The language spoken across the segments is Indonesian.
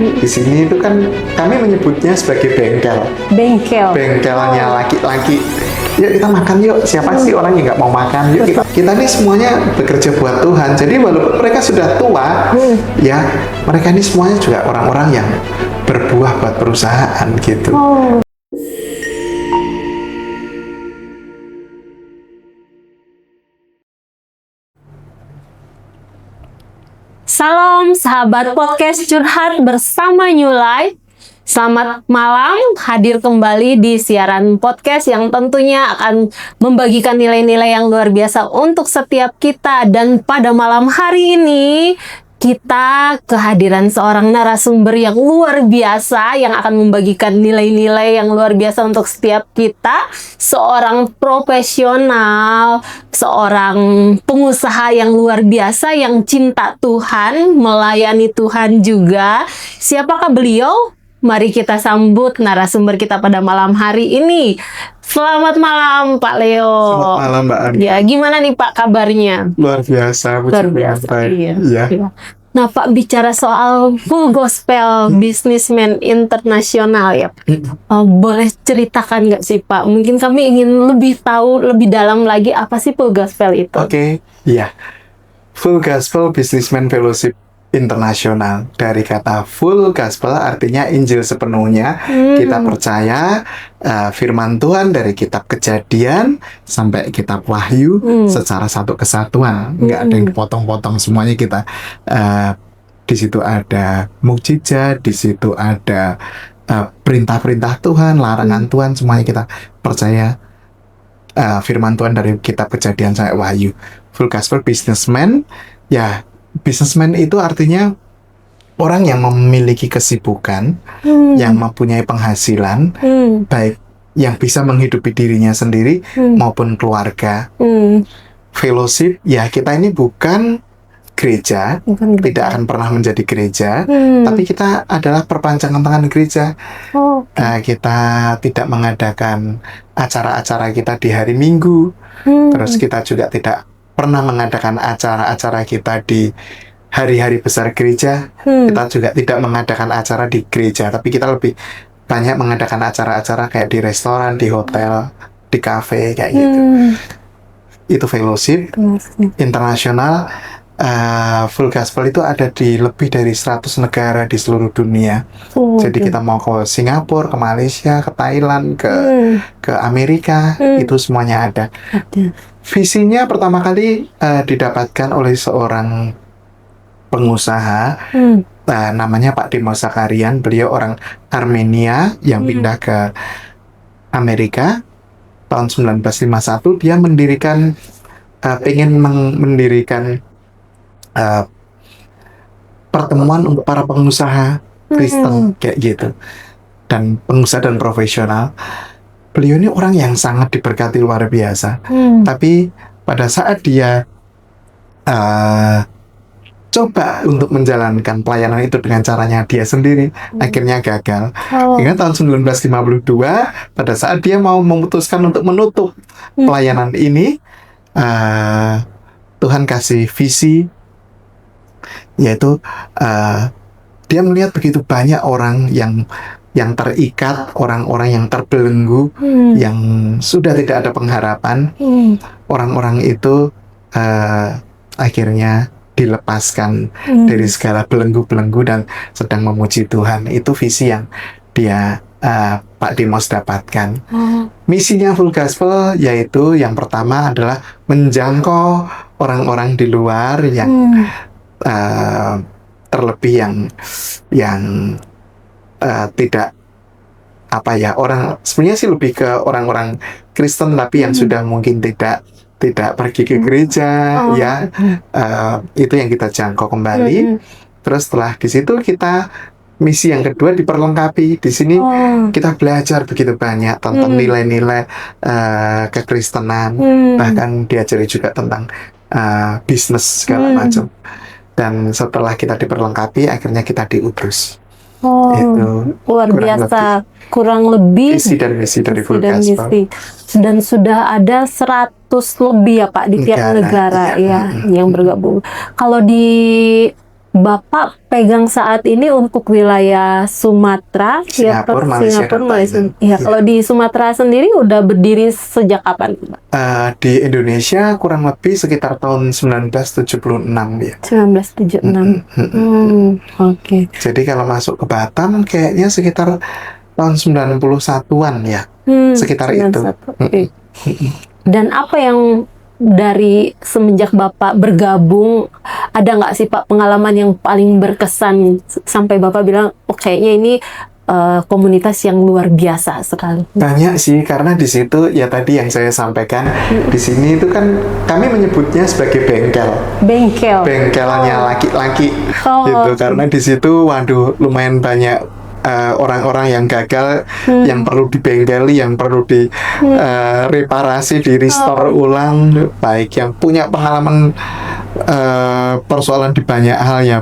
Di sini itu kan kami menyebutnya sebagai bengkel. Bengkelnya laki-laki. Yuk kita makan yuk. Siapa sih orang yang nggak mau makan? Yuk kita ini semuanya bekerja buat Tuhan. Jadi walaupun mereka sudah tua, ya mereka ini semuanya juga orang-orang yang berbuah buat perusahaan gitu. Salam sahabat podcast curhat bersama New Life. Selamat malam, hadir kembali di siaran podcast yang tentunya akan membagikan nilai-nilai yang luar biasa untuk setiap kita. Dan pada malam hari ini kita kehadiran seorang narasumber yang luar biasa yang akan membagikan nilai-nilai yang luar biasa untuk setiap kita. Seorang profesional, seorang pengusaha yang luar biasa yang cinta Tuhan, melayani Tuhan juga. Siapakah beliau? Mari kita sambut narasumber kita pada malam hari ini. Selamat malam Pak Leo. Selamat malam Mbak Ani. Ya, gimana nih Pak kabarnya? Luar biasa, Luar biasa. Iya. Nah Pak, bicara soal Full Gospel Businessman Internasional ya, boleh ceritakan nggak sih Pak? Mungkin kami ingin lebih tahu lebih dalam lagi apa sih Full Gospel itu? Oke, iya. Full Gospel Businessman Fellowship Internasional, dari kata full gospel artinya Injil sepenuhnya. Kita percaya firman Tuhan dari kitab Kejadian sampai kitab Wahyu secara satu kesatuan, nggak ada yang dipotong-potong, semuanya kita di situ ada mukjizat, di situ ada perintah-perintah Tuhan, larangan Tuhan, semuanya kita percaya firman Tuhan dari kitab Kejadian sampai Wahyu. Full Gospel Businessman, ya. Businessman itu artinya orang yang memiliki kesibukan, yang mempunyai penghasilan, baik yang bisa menghidupi dirinya sendiri maupun keluarga. Fellowship, ya kita ini bukan gereja, tidak akan pernah menjadi gereja, tapi kita adalah perpanjangan tangan gereja. Kita tidak mengadakan acara-acara kita di hari Minggu, terus kita juga tidak pernah mengadakan acara-acara kita di hari-hari besar gereja. Kita juga tidak mengadakan acara di gereja, tapi kita lebih banyak mengadakan acara-acara kayak di restoran, di hotel, di kafe, kayak gitu. Itu fellowship internasional. Full Gospel itu ada di lebih dari 100 negara di seluruh dunia. Jadi kita mau ke Singapura, ke Malaysia, ke Thailand, ke Amerika, itu semuanya ada. Visinya pertama kali didapatkan oleh seorang pengusaha, namanya Pak Dimos Zakarian. Beliau orang Armenia yang pindah ke Amerika tahun 1951. Dia mendirikan, pengen mendirikan pertemuan untuk para pengusaha Kristen kayak gitu, dan pengusaha dan profesional. Beliau ini orang yang sangat diberkati luar biasa. Tapi pada saat dia coba untuk menjalankan pelayanan itu dengan caranya dia sendiri, akhirnya gagal. Hingga tahun 1952, pada saat dia mau memutuskan untuk menutup pelayanan ini, Tuhan kasih visi, yaitu dia melihat begitu banyak orang yang terikat, orang-orang yang terbelenggu, yang sudah tidak ada pengharapan. Orang-orang itu akhirnya dilepaskan dari segala belenggu-belenggu dan sedang memuji Tuhan. Itu visi yang dia Pak Dimos dapatkan. Misinya Full Gospel yaitu yang pertama adalah menjangkau orang-orang di luar yang terlebih yang tidak orang sebenarnya sih lebih ke orang-orang Kristen tapi yang sudah mungkin tidak pergi ke gereja, itu yang kita jangkau kembali. Terus setelah di situ kita misi yang kedua diperlengkapi. Di sini kita belajar begitu banyak tentang nilai-nilai kekristenan, bahkan diajari juga tentang bisnis segala macam. Dan setelah kita diperlengkapi, akhirnya kita diutus. Itu luar biasa. Kurang lebih visi dan misi dari Full Gospel. Dan sudah ada 100 lebih ya Pak di tiap negara ya yang bergabung. Kalau di Bapak pegang saat ini untuk wilayah Sumatera, Singapura, Malaysia, dan Thailand. Ya, kalau di Sumatera sendiri udah berdiri sejak kapan, Pak? Di Indonesia kurang lebih sekitar tahun 1976 ya. 1976. Oke. Jadi kalau masuk ke Batam kayaknya sekitar tahun 91-an ya. Sekitar itu. 91. Oke. Dan apa yang dari semenjak Bapak bergabung, ada nggak sih Pak pengalaman yang paling berkesan sampai Bapak bilang, oh kayaknya ini komunitas yang luar biasa sekali? Banyak sih, karena di situ ya tadi yang saya sampaikan, di sini itu kan kami menyebutnya sebagai bengkel. Bengkelnya laki-laki gitu, karena di situ waduh lumayan banyak orang-orang yang gagal, yang perlu dibengkeli, yang perlu di reparasi, di restore ulang, baik yang punya pengalaman persoalan di banyak hal ya,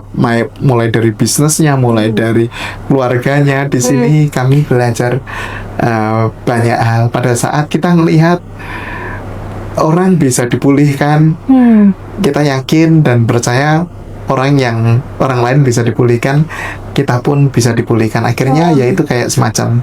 mulai dari bisnisnya, mulai dari keluarganya. Di sini kami belajar banyak hal. Pada saat kita melihat orang bisa dipulihkan, kita yakin dan percaya orang lain bisa dipulihkan, kita pun bisa dipulihkan. Akhirnya ya itu kayak semacam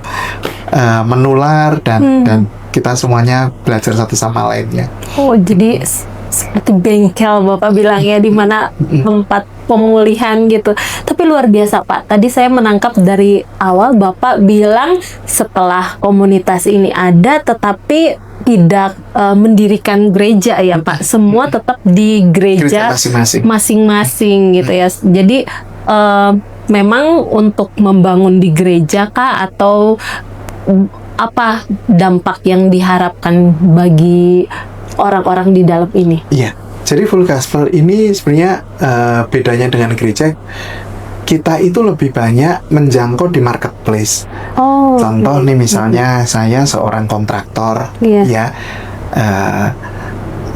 menular dan kita semuanya belajar satu sama lainnya. Oh, jadi seperti bengkel Bapak bilang ya, di mana tempat pemulihan gitu. Tapi luar biasa Pak. Tadi saya menangkap dari awal Bapak bilang setelah komunitas ini ada, tetapi tidak mendirikan gereja ya Pak. Semua tetap di gereja masing-masing gitu ya. Jadi memang untuk membangun di gereja kah, atau apa dampak yang diharapkan bagi orang-orang di dalam ini? Iya, jadi Full Gospel ini sebenarnya bedanya dengan gereja, kita itu lebih banyak menjangkau di marketplace. Contoh nih misalnya saya seorang kontraktor, ya,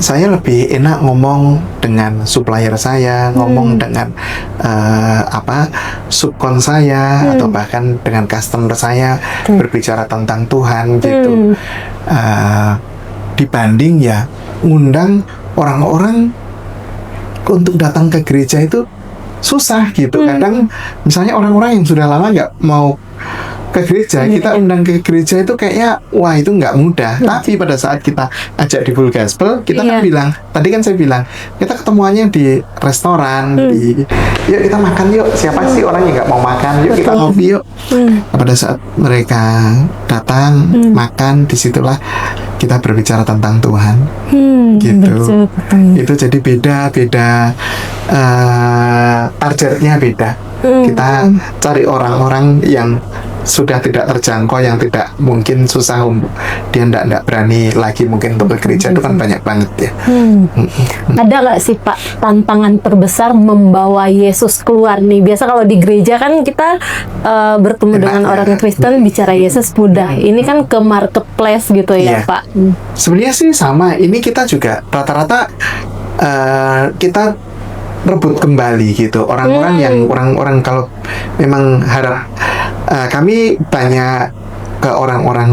saya lebih enak ngomong dengan supplier saya, ngomong dengan subkon saya, atau bahkan dengan customer saya, berbicara tentang Tuhan gitu. Dibanding ya ngundang orang-orang untuk datang ke gereja itu susah gitu. Kadang misalnya orang-orang yang sudah lama nggak mau ke gereja, kita undang ke gereja itu kayaknya wah itu nggak mudah. Tapi pada saat kita ajak di Full Gospel, kita kan bilang, tadi kan saya bilang kita ketemuannya di restoran, yuk kita makan yuk, siapa sih orang yang nggak mau makan, yuk kita ngopi yuk. Pada saat mereka datang makan, disitulah kita berbicara tentang Tuhan, gitu. Itu jadi beda targetnya beda. Kita cari orang-orang yang sudah tidak terjangkau, yang tidak mungkin susah, dia tidak berani lagi mungkin untuk ke gereja, itu kan banyak banget ya. Ada nggak sih Pak tantangan terbesar membawa Yesus keluar nih? Biasa kalau di gereja kan kita bertemu dengan orang Kristen, bicara Yesus mudah. Ini kan ke marketplace gitu ya Pak. Sebenarnya sih sama, ini kita juga rata-rata kita rebut kembali gitu orang-orang yang orang-orang, kalau memang harap kami banyak ke orang-orang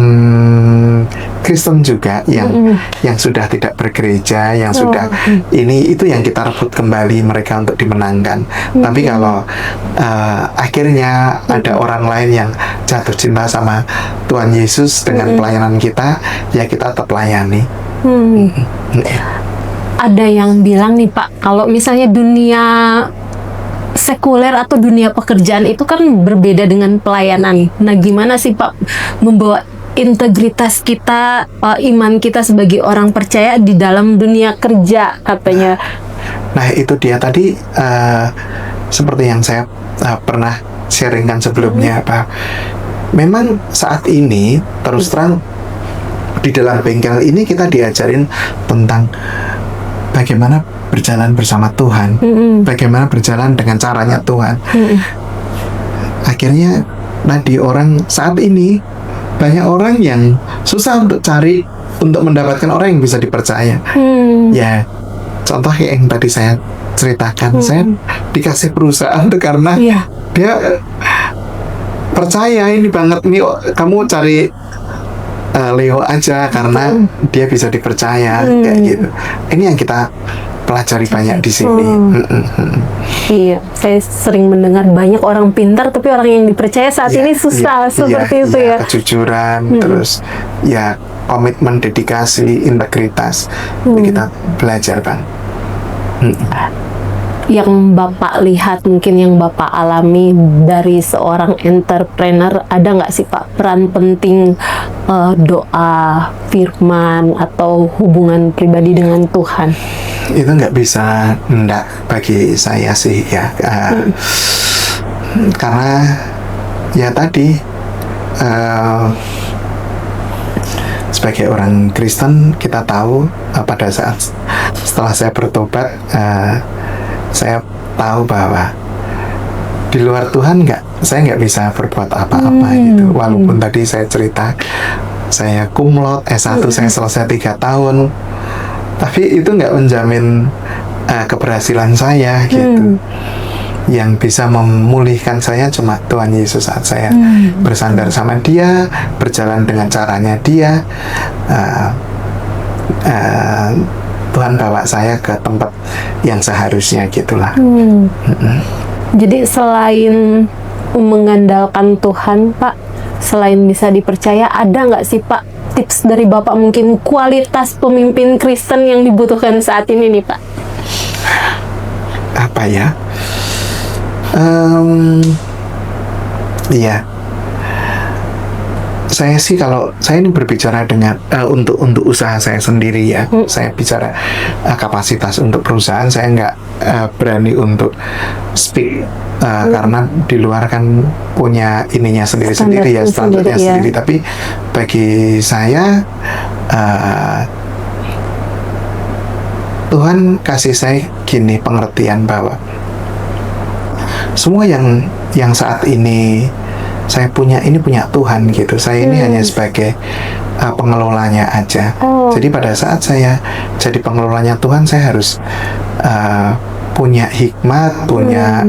Kristen juga yang sudah tidak bergereja, yang sudah itu yang kita rebut kembali mereka untuk dimenangkan. Tapi kalau akhirnya ada orang lain yang jatuh cinta sama Tuhan Yesus dengan pelayanan kita, ya kita tetap layani. Ada yang bilang nih Pak, kalau misalnya dunia sekuler atau dunia pekerjaan itu kan berbeda dengan pelayanan. Nah, gimana sih Pak membawa integritas kita, iman kita sebagai orang percaya di dalam dunia kerja katanya? Nah, itu dia tadi seperti yang saya pernah sharingkan sebelumnya Pak. Memang saat ini terus terang di dalam bengkel ini kita diajarin tentang bagaimana berjalan bersama Tuhan, bagaimana berjalan dengan caranya Tuhan. Akhirnya tadi orang saat ini banyak orang yang susah untuk mendapatkan orang yang bisa dipercaya. Ya, contoh yang tadi saya ceritakan, saya dikasih perusahaan itu karena dia percaya ini banget nih, kamu cari Leo aja karena dia bisa dipercaya, kayak gitu. Ini yang kita pelajari banyak di sini. Iya, saya sering mendengar banyak orang pintar tapi orang yang dipercaya saat ini susah seperti itu ya. Kejujuran, terus ya komitmen, dedikasi, integritas, itu kita belajar Bang. Yang Bapak lihat, mungkin yang Bapak alami dari seorang entrepreneur, ada nggak sih Pak peran penting doa, firman, atau hubungan pribadi dengan Tuhan? Itu nggak bisa enggak bagi saya sih ya, karena ya tadi sebagai orang Kristen kita tahu pada saat setelah saya bertobat, saya tahu bahwa di luar Tuhan saya nggak bisa berbuat apa-apa gitu. Walaupun tadi saya cerita saya kumlot S1, saya selesai 3 tahun, tapi itu nggak menjamin keberhasilan saya gitu. Yang bisa memulihkan saya cuma Tuhan Yesus saat saya bersandar sama Dia, berjalan dengan caranya Dia. Tuhan bawa saya ke tempat yang seharusnya gitulah. Jadi selain mengandalkan Tuhan Pak, selain bisa dipercaya, ada nggak sih Pak tips dari Bapak mungkin kualitas pemimpin Kristen yang dibutuhkan saat ini nih Pak? Apa ya? Iya. Saya sih kalau saya ini berbicara dengan untuk usaha saya sendiri ya, saya bicara kapasitas untuk perusahaan, saya nggak berani untuk speak karena di luar kan punya ininya sendiri-sendiri ya, standarnya sendiri. Tapi bagi saya Tuhan kasih saya gini pengertian bahwa semua yang saat ini saya punya Tuhan gitu. Saya ini hanya sebagai pengelolanya aja. Jadi pada saat saya jadi pengelolanya Tuhan, saya harus punya hikmat, punya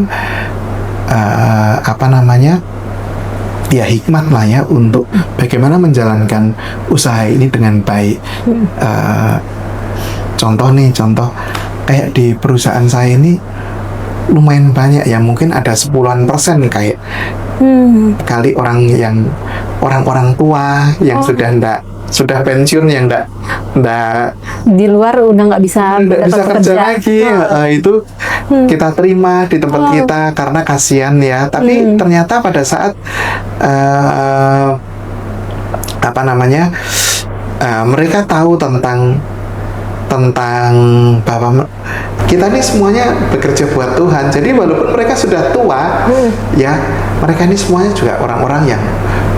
ya hikmat lah ya untuk bagaimana menjalankan usaha ini dengan baik. Contoh kayak di perusahaan saya ini lumayan banyak ya, mungkin ada 10% kayak kali orang-orang tua yang sudah pensiun, yang ndak di luar udah nggak bisa kerja lagi. Itu kita terima di tempat kita karena kasihan ya. Tapi ternyata pada saat mereka tahu tentang bahwa kita ini semuanya bekerja buat Tuhan. Jadi walaupun mereka sudah tua, ya mereka ini semuanya juga orang-orang yang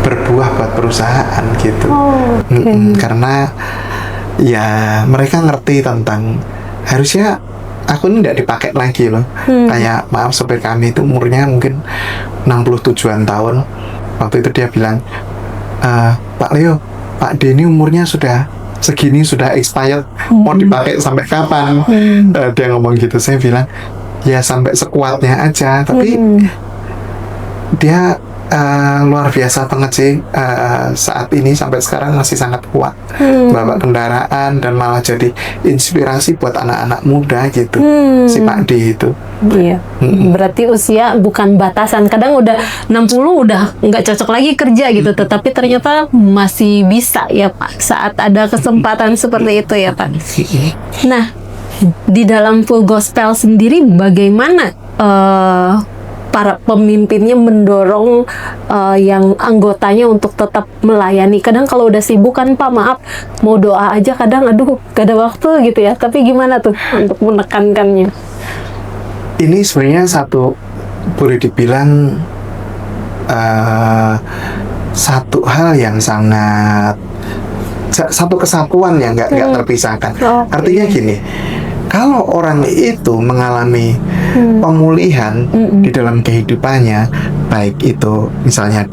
berbuah buat perusahaan gitu. Karena ya mereka ngerti tentang harusnya aku ini tidak dipakai lagi loh. Kayak maaf, supir kami itu umurnya mungkin 67-an tahun. Waktu itu dia bilang, Pak Leo, Pak Denny umurnya sudah segini, sudah expired, mau dipakai sampai kapan? Dia ngomong gitu. Saya bilang ya sampai sekuatnya aja. Tapi dia luar biasa banget sih, saat ini sampai sekarang masih sangat kuat bawa kendaraan dan malah jadi inspirasi buat anak-anak muda gitu. Si Pak D itu. Iya. Berarti usia bukan batasan. Kadang udah 60 udah nggak cocok lagi kerja gitu, tetapi ternyata masih bisa ya Pak saat ada kesempatan seperti itu ya Pak. Nah, di dalam Full Gospel sendiri bagaimana para pemimpinnya mendorong yang anggotanya untuk tetap melayani? Kadang kalau udah sibuk kan Pak, maaf, mau doa aja kadang aduh gak ada waktu gitu ya. Tapi gimana tuh untuk menekankannya? Ini sebenarnya boleh dibilang satu hal yang satu kesatuan yang nggak terpisahkan. Artinya gini, kalau orang itu mengalami pemulihan di dalam kehidupannya, baik itu misalnya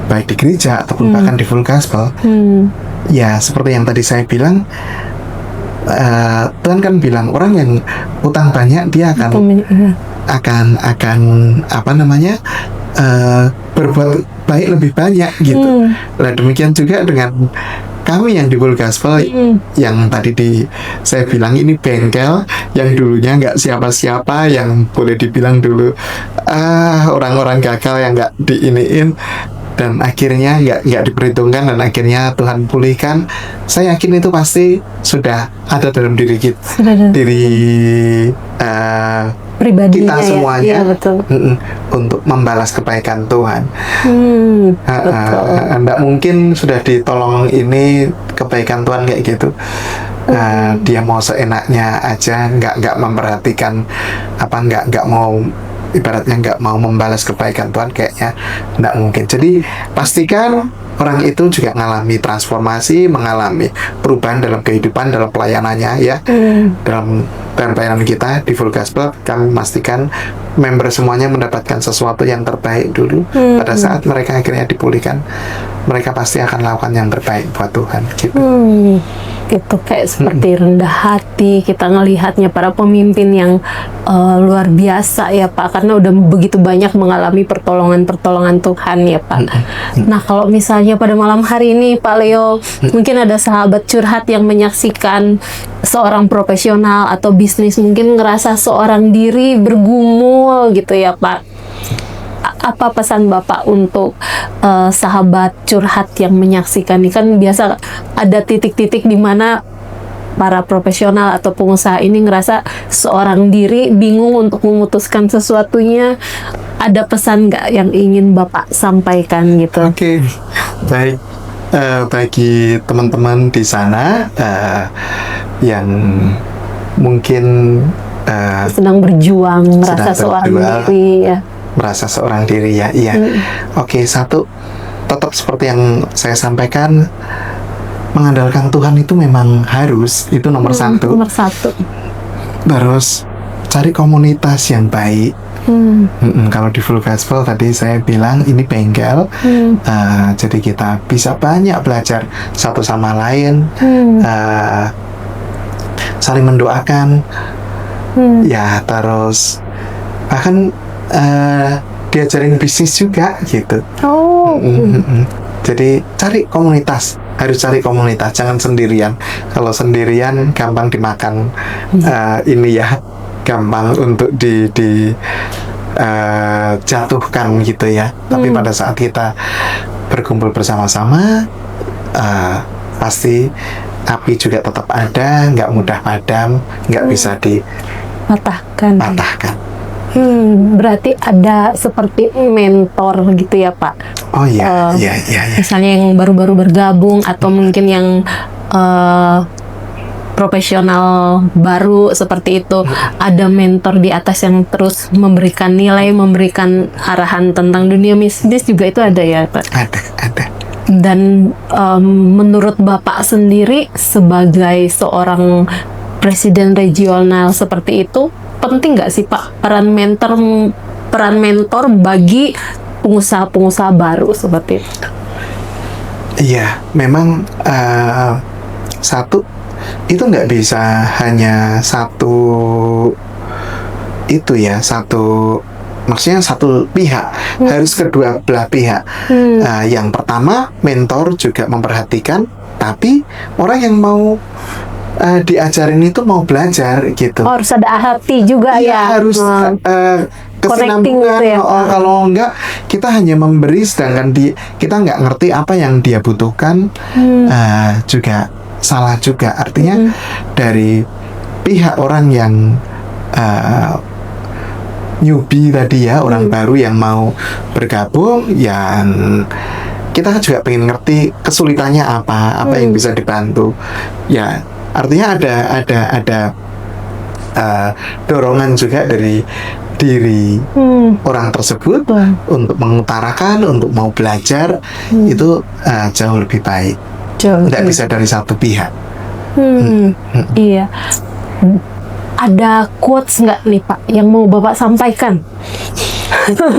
baik di gereja ataupun bahkan di Full Gospel, ya seperti yang tadi saya bilang, Tuhan kan bilang orang yang utang banyak dia akan berbuat baik lebih banyak gitu. Nah demikian juga dengan kami yang di Full Gospel, yang tadi saya bilang ini bengkel, yang dulunya nggak siapa-siapa, yang boleh dibilang dulu orang-orang gagal yang nggak diiniin, dan akhirnya nggak diperhitungkan, dan akhirnya Tuhan pulihkan. Saya yakin itu pasti sudah ada dalam diri kita, diri pribadinya kita semuanya, ya, betul. Untuk membalas kebaikan Tuhan. Betul. Nggak mungkin sudah ditolong ini kebaikan Tuhan kayak gitu. Dia mau seenaknya aja, nggak memperhatikan nggak mau, ibaratnya nggak mau membalas kebaikan Tuhan, kayaknya nggak mungkin. Jadi pastikan orang itu juga mengalami transformasi, mengalami perubahan dalam kehidupan, dalam pelayanannya ya. Dalam pelayanan kita di Full Gospel, kami memastikan member semuanya mendapatkan sesuatu yang terbaik dulu. Pada saat mereka akhirnya dipulihkan, mereka pasti akan lakukan yang terbaik buat Tuhan gitu. Itu kayak seperti rendah hati kita ngelihatnya para pemimpin yang luar biasa ya Pak, karena udah begitu banyak mengalami pertolongan Tuhan ya Pak. Nah, kalau misalnya pada malam hari ini Pak Leo, mungkin ada sahabat curhat yang menyaksikan seorang profesional atau bisnis mungkin ngerasa seorang diri bergumul gitu ya Pak. Apa pesan Bapak untuk sahabat curhat yang menyaksikan ini? Kan biasa ada titik-titik di mana para profesional atau pengusaha ini ngerasa seorang diri bingung untuk memutuskan sesuatunya. Ada pesan nggak yang ingin Bapak sampaikan gitu? Oke, baik. Bagi teman-teman di sana yang mungkin sedang berjuang, merasa seorang diri ya. Merasa seorang diri ya, iya. Oke, satu, tetap seperti yang saya sampaikan, mengandalkan Tuhan itu memang harus, itu nomor satu. Nomor satu. Terus cari komunitas yang baik. Kalau di Full Gospel tadi saya bilang ini bengkel, jadi kita bisa banyak belajar satu sama lain, saling mendoakan, ya, terus bahkan diajarin bisnis juga gitu. Jadi cari komunitas, harus cari komunitas, jangan sendirian. Kalau sendirian gampang dimakan, ini ya, gampang untuk jatuhkan gitu ya. Tapi pada saat kita berkumpul bersama-sama, pasti api juga tetap ada, nggak mudah padam, nggak bisa dipatahkan. Berarti ada seperti mentor gitu ya Pak? Oh iya, iya. Misalnya yang baru-baru bergabung atau mungkin yang profesional baru seperti itu, ada mentor di atas yang terus memberikan nilai, memberikan arahan tentang dunia bisnis juga, itu ada ya Pak? Ada. Dan menurut Bapak sendiri sebagai seorang presiden regional seperti itu, penting nggak sih Pak peran mentor bagi pengusaha-pengusaha baru seperti itu? Iya, memang satu, itu nggak bisa hanya satu itu ya, maksudnya satu pihak, harus kedua belah pihak. Yang pertama, mentor juga memperhatikan, tapi orang yang mau diajarin itu mau belajar gitu. Harus ada hati juga ya. Harus kesinambungan. Gitu ya. Kalau enggak, kita hanya memberi sedangkan kita nggak ngerti apa yang dia butuhkan, juga salah juga. Artinya dari pihak orang yang newbie tadi ya, orang baru yang mau bergabung, yang kita juga pengen ngerti kesulitannya apa yang bisa dibantu. Ya, artinya ada dorongan juga dari diri orang tersebut untuk mengutarakan, untuk mau belajar, itu jauh lebih baik. Tidak bisa dari satu pihak. Iya. Ada quotes nggak nih Pak yang mau Bapak sampaikan untuk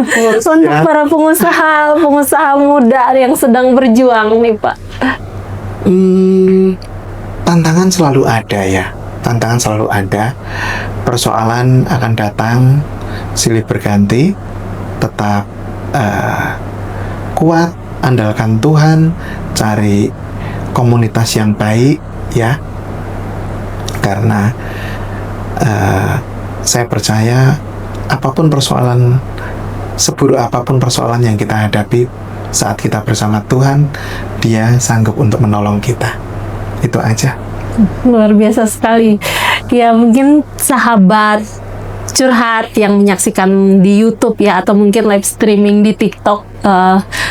para pengusaha muda yang sedang berjuang nih Pak? Tantangan selalu ada ya. Tantangan selalu ada. Persoalan akan datang silih berganti. Tetap kuat, andalkan Tuhan, cari komunitas yang baik ya, karena saya percaya apapun persoalan, seburuk apapun persoalan yang kita hadapi, saat kita bersama Tuhan, Dia sanggup untuk menolong kita. Itu aja. Luar biasa sekali. Ya, mungkin sahabat curhat yang menyaksikan di YouTube ya, atau mungkin live streaming di TikTok,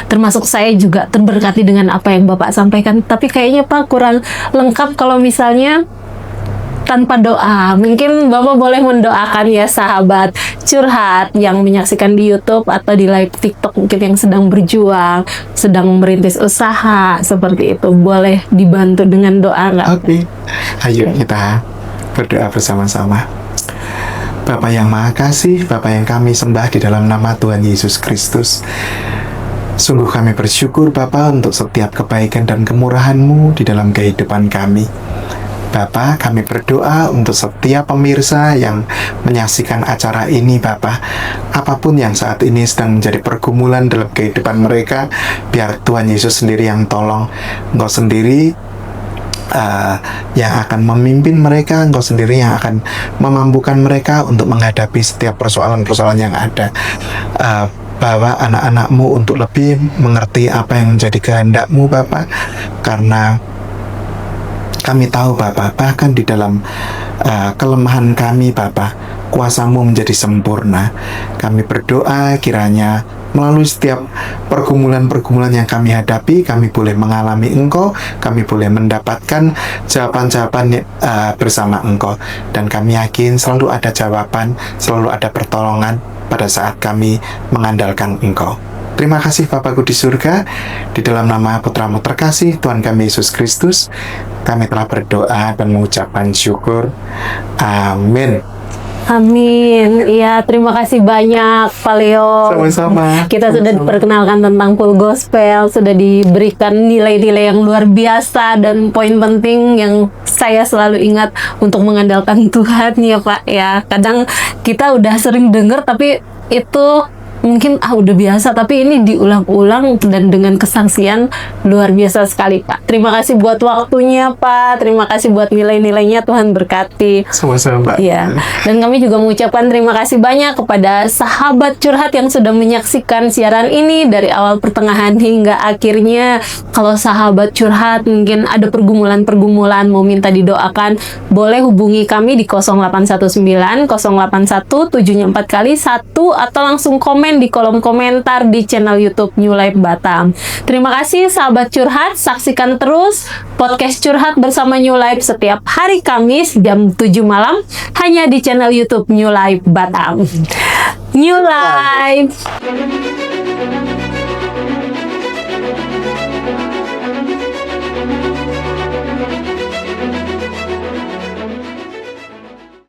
termasuk saya juga terberkati dengan apa yang Bapak sampaikan. Tapi kayaknya Pak kurang lengkap kalau misalnya tanpa doa. Mungkin Bapak boleh mendoakan ya sahabat curhat yang menyaksikan di YouTube atau di live TikTok, mungkin yang sedang berjuang, sedang merintis usaha seperti itu. Boleh dibantu dengan doa nggak? Oke. Ayo kita berdoa bersama-sama. Bapa yang Maha Kasih, Bapa yang kami sembah di dalam nama Tuhan Yesus Kristus, sungguh kami bersyukur Bapa untuk setiap kebaikan dan kemurahan-Mu di dalam kehidupan kami. Bapa, kami berdoa untuk setiap pemirsa yang menyaksikan acara ini Bapa, apapun yang saat ini sedang menjadi pergumulan dalam kehidupan mereka, biar Tuhan Yesus sendiri yang tolong. Engkau sendiri yang akan memimpin mereka, Engkau sendiri yang akan memampukan mereka untuk menghadapi setiap persoalan-persoalan yang ada. Bawa anak-anak-Mu untuk lebih mengerti apa yang menjadi kehendak-Mu Bapa, karena kami tahu Bapa, bahkan di dalam kelemahan kami Bapa, kuasa-Mu menjadi sempurna. Kami berdoa kiranya melalui setiap pergumulan-pergumulan yang kami hadapi, kami boleh mengalami Engkau, kami boleh mendapatkan jawaban-jawaban bersama Engkau. Dan kami yakin selalu ada jawaban, selalu ada pertolongan pada saat kami mengandalkan Engkau. Terima kasih Bapakku di surga, di dalam nama Putra-Mu terkasih, Tuhan kami Yesus Kristus, kami telah berdoa dan mengucapkan syukur. Amin. Amin. Ya, terima kasih banyak Pak Leo. Sama-sama. Kita sudah diperkenalkan tentang full gospel, sudah diberikan nilai-nilai yang luar biasa, dan poin penting yang saya selalu ingat untuk mengandalkan Tuhan ya Pak ya. Kadang kita udah sering dengar tapi itu mungkin udah biasa, tapi ini diulang-ulang dan dengan kesaksian luar biasa sekali Pak. Terima kasih buat waktunya Pak, terima kasih buat nilai-nilainya, Tuhan berkati. Sama-sama Mbak. Iya, dan kami juga mengucapkan terima kasih banyak kepada sahabat curhat yang sudah menyaksikan siaran ini dari awal, pertengahan hingga akhirnya. Kalau sahabat curhat mungkin ada pergumulan-pergumulan mau minta didoakan, boleh hubungi kami di 0819 081 7 4 kali 1 atau langsung komen di kolom komentar di channel YouTube New Life Batam. Terima kasih sahabat curhat, saksikan terus podcast curhat bersama New Life setiap hari Kamis jam 7 malam hanya di channel YouTube New Life Batam. New Life.